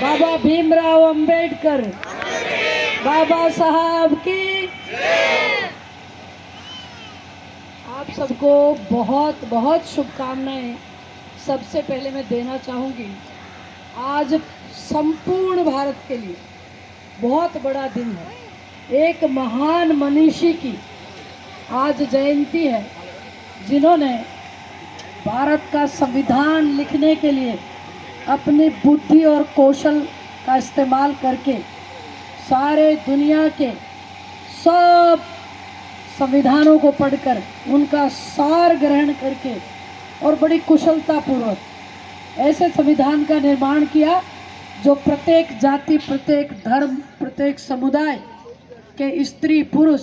बाबा भीमराव अंबेडकर बाबा साहब की। आप सबको बहुत बहुत शुभकामनाएं सबसे पहले मैं देना चाहूँगी। आज संपूर्ण भारत के लिए बहुत बड़ा दिन है। एक महान मनीषी की आज जयंती है, जिन्होंने भारत का संविधान लिखने के लिए अपनी बुद्धि और कौशल का इस्तेमाल करके सारे दुनिया के सब संविधानों को पढ़कर उनका सार ग्रहण करके और बड़ी कुशलतापूर्वक ऐसे संविधान का निर्माण किया जो प्रत्येक जाति, प्रत्येक धर्म, प्रत्येक समुदाय के स्त्री पुरुष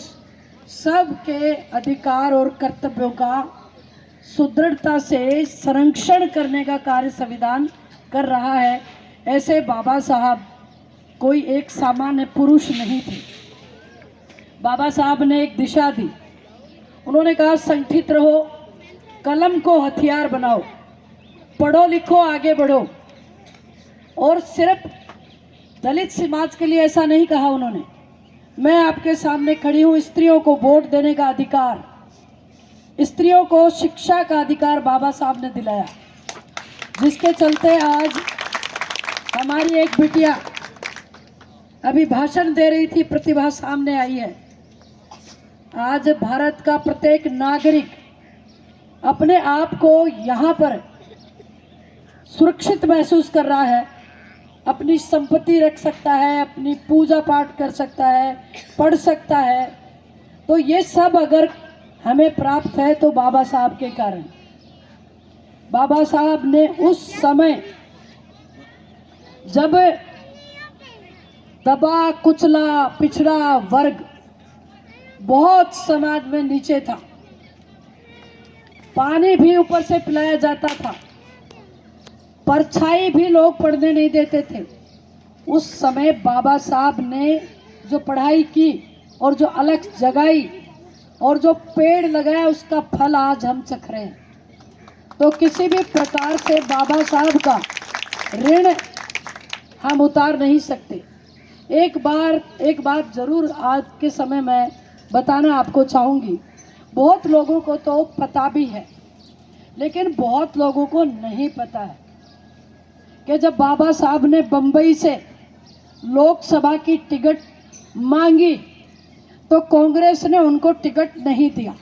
सब के अधिकार और कर्तव्यों का सुदृढ़ता से संरक्षण करने का कार्य संविधान कर रहा है। ऐसे बाबा साहब कोई एक सामान्य पुरुष नहीं थे। बाबा साहब ने एक दिशा दी। उन्होंने कहा, संगठित रहो, कलम को हथियार बनाओ, पढ़ो लिखो, आगे बढ़ो। और सिर्फ दलित समाज के लिए ऐसा नहीं कहा उन्होंने। मैं आपके सामने खड़ी हूँ, स्त्रियों को वोट देने का अधिकार, स्त्रियों को शिक्षा का अधिकार बाबा साहब ने दिलाया, जिसके चलते आज हमारी एक बिटिया अभी भाषण दे रही थी, प्रतिभा सामने आई है। आज भारत का प्रत्येक नागरिक अपने आप को यहाँ पर सुरक्षित महसूस कर रहा है, अपनी संपत्ति रख सकता है, अपनी पूजा पाठ कर सकता है, पढ़ सकता है। तो ये सब अगर हमें प्राप्त है तो बाबा साहब के कारण। बाबा साहब ने उस समय जब दबा कुचला पिछड़ा वर्ग बहुत समाज में नीचे था, पानी भी ऊपर से पिलाया जाता था, परछाई भी लोग पढ़ने नहीं देते थे, उस समय बाबा साहब ने जो पढ़ाई की और जो अलख जगाई और जो पेड़ लगाया, उसका फल आज हम चख रहे हैं। तो किसी भी प्रकार से बाबा साहब का ऋण हम उतार नहीं सकते। एक बात जरूर आज के समय में बताना आपको चाहूँगी। बहुत लोगों को तो पता भी है, लेकिन बहुत लोगों को नहीं पता है कि जब बाबा साहब ने बम्बई से लोकसभा की टिकट मांगी तो कांग्रेस ने उनको टिकट नहीं दिया।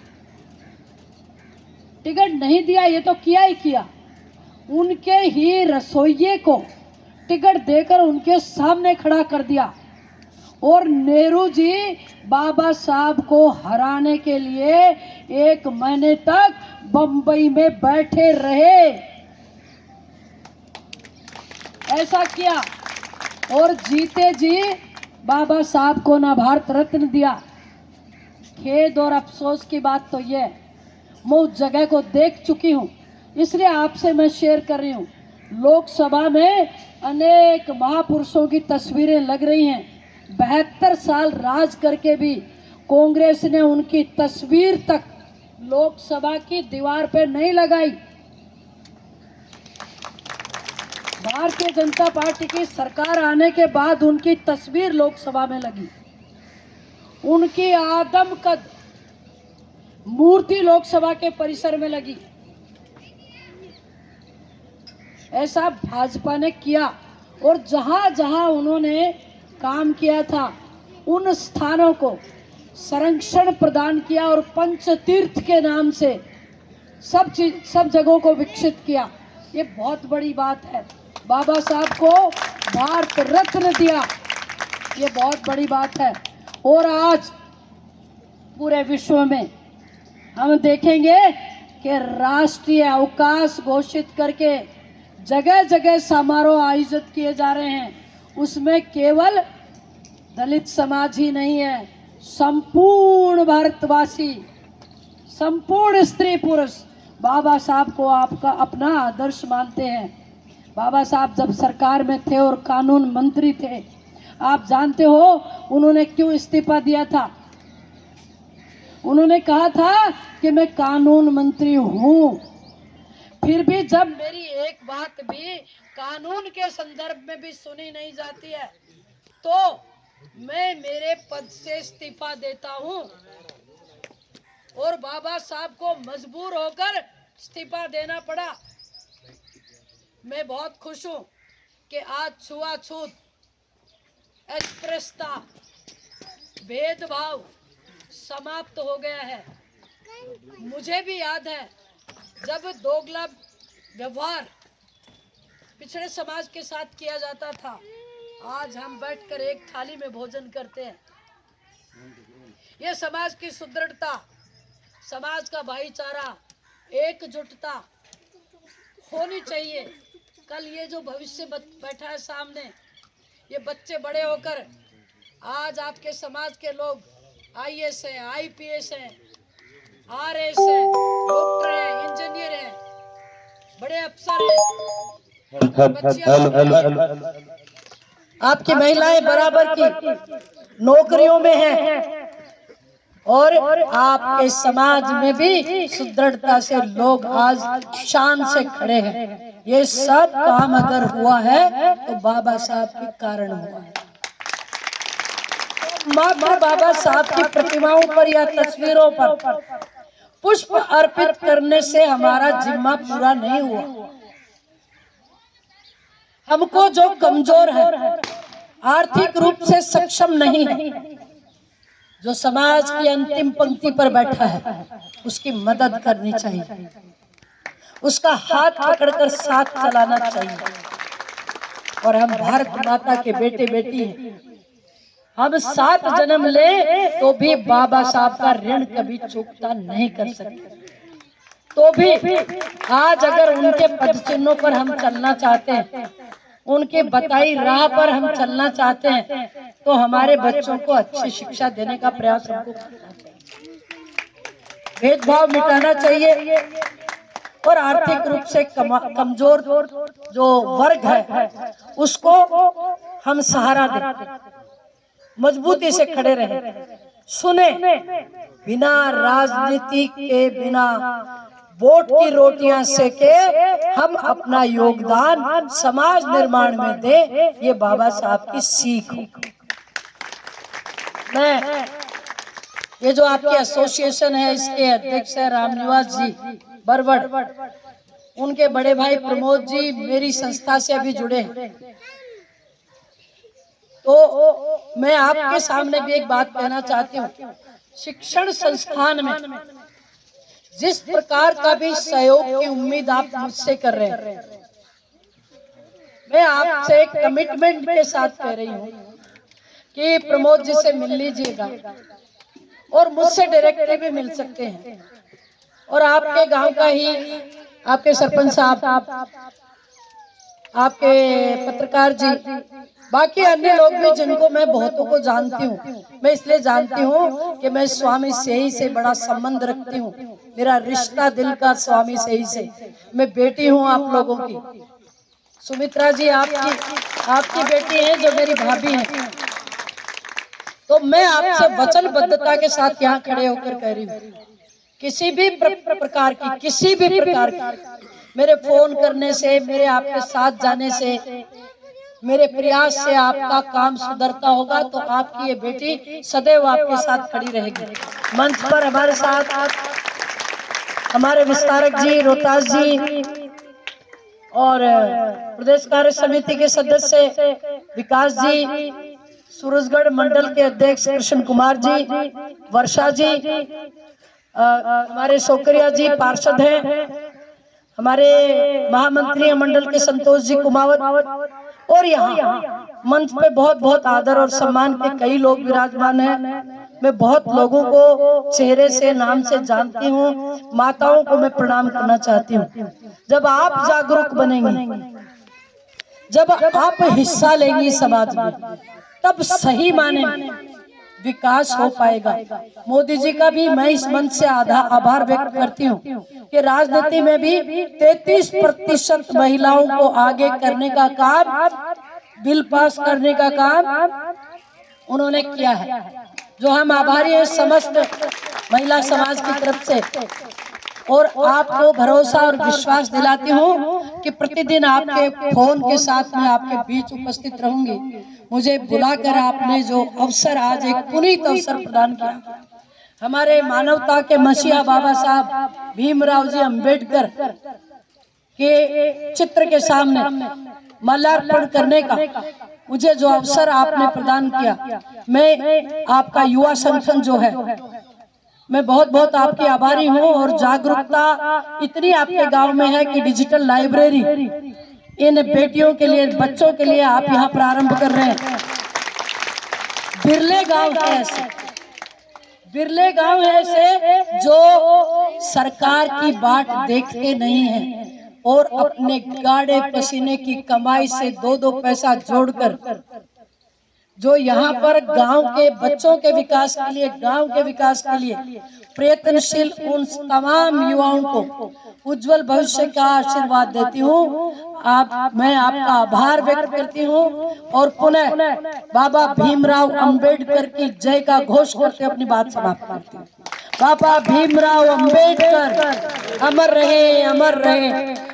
ये तो किया ही किया, उनके ही रसोइये को टिकट देकर उनके सामने खड़ा कर दिया। और नेहरू जी बाबा साहब को हराने के लिए 1 महीने तक बंबई में बैठे रहे। ऐसा किया और जीते जी बाबा साहब को ना भारत रत्न दिया। खेद और अफसोस की बात तो ये, मैं उस जगह को देख चुकी हूँ, इसलिए आपसे मैं शेयर कर रही हूँ। लोकसभा में अनेक महापुरुषों की तस्वीरें लग रही हैं। 72 साल राज करके भी कांग्रेस ने उनकी तस्वीर तक लोकसभा की दीवार पे नहीं लगाई। भारतीय जनता पार्टी की सरकार आने के बाद उनकी तस्वीर लोकसभा में लगी, उनकी आदमकद मूर्ति लोकसभा के परिसर में लगी। ऐसा भाजपा ने किया और जहां जहां उन्होंने काम किया था उन स्थानों को संरक्षण प्रदान किया और पंचतीर्थ के नाम से सब जगहों को विकसित किया। ये बहुत बड़ी बात है। बाबा साहब को भारत रत्न दिया, ये बहुत बड़ी बात है। और आज पूरे विश्व में हम देखेंगे कि राष्ट्रीय अवकाश घोषित करके जगह जगह समारोह आयोजित किए जा रहे हैं। उसमें केवल दलित समाज ही नहीं है, संपूर्ण भारतवासी, संपूर्ण स्त्री पुरुष बाबा साहब को आपका अपना आदर्श मानते हैं। बाबा साहब जब सरकार में थे और कानून मंत्री थे, आप जानते हो उन्होंने क्यों इस्तीफा दिया था? उन्होंने कहा था कि मैं कानून मंत्री हूँ, फिर भी जब मेरी एक बात भी कानून के संदर्भ में भी सुनी नहीं जाती है तो मैं मेरे पद से इस्तीफा देता हूं। और बाबा साहब को मजबूर होकर इस्तीफा देना पड़ा। मैं बहुत खुश हूं कि आज छुआछूत, अस्पृश्यता, भेदभाव समाप्त हो गया है। मुझे भी याद है जब दोगला व्यवहार पिछड़े समाज के साथ किया जाता था, आज हम बैठकर एक थाली में भोजन करते हैं। ये समाज की सुदृढ़ता, समाज का भाईचारा, एकजुटता होनी चाहिए। कल ये जो भविष्य बैठा है सामने, ये बच्चे बड़े होकर आज आपके समाज के लोग आईएएस हैं, आईपीएस हैं, आरएस हैं, डॉक्टर हैं, इंजीनियर हैं, बड़े अफसर हैं। आपकी महिलाएं बराबर की नौकरियों में हैं और आपके समाज में भी सुदृढ़ता से लोग आज शान से खड़े हैं। ये सब काम अगर हुआ है तो बाबा साहब के कारण हुआ है। मात्र बाबा साहब की प्रतिमाओं पर या तस्वीरों पर पुष्प अर्पित करने से हमारा जिम्मा पूरा नहीं हुआ। हमको जो कमजोर है, आर्थिक रूप से सक्षम नहीं है, जो समाज की अंतिम पंक्ति पर बैठा है, उसकी मदद करनी चाहिए, उसका हाथ पकड़कर साथ चलाना चाहिए। और हम भारत माता के बेटे बेटी हैं। हम 7 जन्म ले तो भी बाबा साहब का ऋण कभी चुकता नहीं कर सकते। तो भी आज अगर उनके पद चिन्हों पर हम चलना चाहते हैं, उनके बताई राह पर हम चलना चाहते हैं, तो हमारे बच्चों को अच्छी शिक्षा देने का प्रयास हमको करना चाहिए। भेदभाव मिटाना चाहिए और आर्थिक रूप से कमजोर जो वर्ग है उसको हम सहारा दें, मजबूती से खड़े रहे, सुने। बिना राजनीति के, बिना वोट की रोटियां सेके हम अपना योगदान समाज निर्माण में दें, ये बाबा साहब की सीख हो। मैं ये जो आपकी एसोसिएशन है, इसके अध्यक्ष है रामनिवास जी बरवड़, उनके बड़े भाई प्रमोद जी मेरी संस्था से अभी जुड़े हैं। तो मैं आपके सामने भी एक बात कहना चाहती हूँ। शिक्षण संस्थान में जिस प्रकार का भी सहयोग की उम्मीद आप मुझसे कर रहे हैं, मैं आपसे एक कमिटमेंट के साथ कह रही हूँ कि प्रमोद जी से मिल लीजिएगा और मुझसे डायरेक्टली भी मिल सकते हैं। और आपके गांव का ही आपके सरपंच साहब, आपके पत्रकार जी, बाकी अन्य लोग भी जिनको मैं बहुतों को जानती हूँ, मैं इसलिए जानती हूँ कि मैं स्वामी सेही से बड़ा संबंध रखती हूँ। मेरा रिश्ता दिल का स्वामी सेही से। मैं बेटी हूँ आप लोगों की। सुमित्रा जी आपकी बेटी है जो मेरी भाभी है। तो मैं आपसे वचनबद्धता के साथ यहाँ खड़े होकर कह रही हूँ, किसी भी प्रकार की मेरे फोन करने से, मेरे आपके साथ जाने से, मेरे प्रयास से आपका काम सुधरता होगा तो आपकी ये बेटी सदैव आपके साथ खड़ी रहेगी। मंच पर हमारे साथ हमारे विस्तारक जी, रोहतास जी और प्रदेश कार्य समिति के सदस्य विकास जी, सूरजगढ़ मंडल के अध्यक्ष कृष्ण कुमार जी, वर्षा जी, हमारे सोकरिया जी पार्षद हैं, हमारे महामंत्री मंडल के संतोष जी कुमावत, और यहाँ मंच पे बहुत बहुत आदर और सम्मान के कई लोग विराजमान हैं। मैं बहुत लोगों को चेहरे से, नाम से जानती हूँ। माताओं को मैं प्रणाम करना चाहती हूँ। जब आप जागरूक बनेंगी, जब आप हिस्सा लेंगी समाज में, तब सही माने विकास हो पाएगा। मोदी जी का भी मैं इस मंच से आभार व्यक्त करती हूँ कि राजनीति में भी 33% महिलाओं को आगे करने का काम, बिल पास करने का काम उन्होंने किया है, जो हम आभारी हैं समस्त महिला समाज की तरफ से। और आपको भरोसा और विश्वास दिलाती हूँ कि प्रतिदिन आपके फोन के साथ में आपके बीच उपस्थित रहूंगी। मुझे बुलाकर आपने जो अवसर, आज एक पुनीत अवसर प्रदान किया, हमारे मानवता के मसीहा बाबा साहब भीमराव जी अंबेडकर के चित्र के सामने माल्यार्पण करने का मुझे जो अवसर आपने प्रदान किया, मैं आपका युवा संगठन जो है, मैं बहुत बहुत आपकी आभारी हूँ। और जागरूकता इतनी आपके गांव में है कि डिजिटल लाइब्रेरी इन बेटियों के लिए, बच्चों के लिए आप यहाँ प्रारंभ कर रहे हैं। बिरले गांव है ऐसे, बिरले गांव है ऐसे जो सरकार की बाट देखते नहीं हैं और अपने गाढ़े पसीने की कमाई से दो दो पैसा जोड़कर जो यहाँ पर गांव के बच्चों के विकास के लिए, गांव के विकास के लिए प्रयत्नशील उन तमाम युवाओं को उज्जवल भविष्य का आशीर्वाद देती हूँ। मैं आपका आभार व्यक्त करती हूँ और पुनः बाबा भीमराव अंबेडकर की जय का घोष करते अपनी बात समाप्त करती हूँ। बाबा भीमराव अंबेडकर अमर रहे, अमर रहे।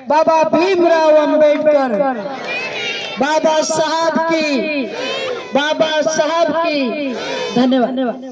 बाबा भीमराव अंबेडकर, बाबा साहब की, बाबा साहब की। धन्यवाद।